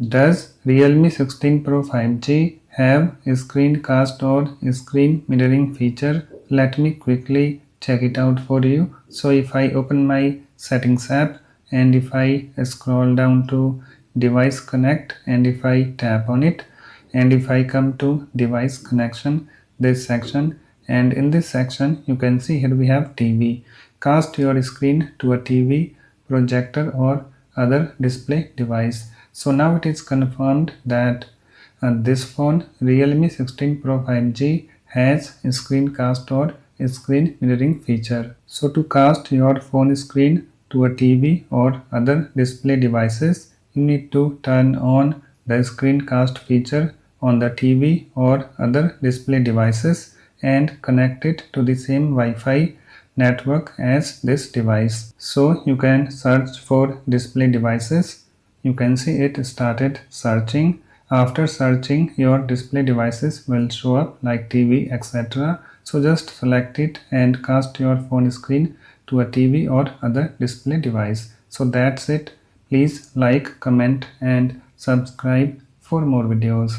Does Realme 16 Pro 5G have a screencast or screen mirroring feature? Let me quickly check it out for you. So if I open my settings app and if I scroll down to device connect and if I tap on it and if I come to device connection, this section, and in this section you can see here we have TV. Cast your screen to a TV, projector or other display device. So now it is confirmed that this phone Realme 16 Pro 5G has a screencast or a screen mirroring feature. So to cast your phone screen to a TV or other display devices, you need to turn on the screencast feature on the TV or other display devices and connect it to the same Wi-Fi network as this device. So you can search for display devices. You can see it started searching. After searching, your display devices will show up like TV, etc. So just select it and cast your phone screen to a TV or other display device. So that's it. Please like, comment and subscribe for more videos.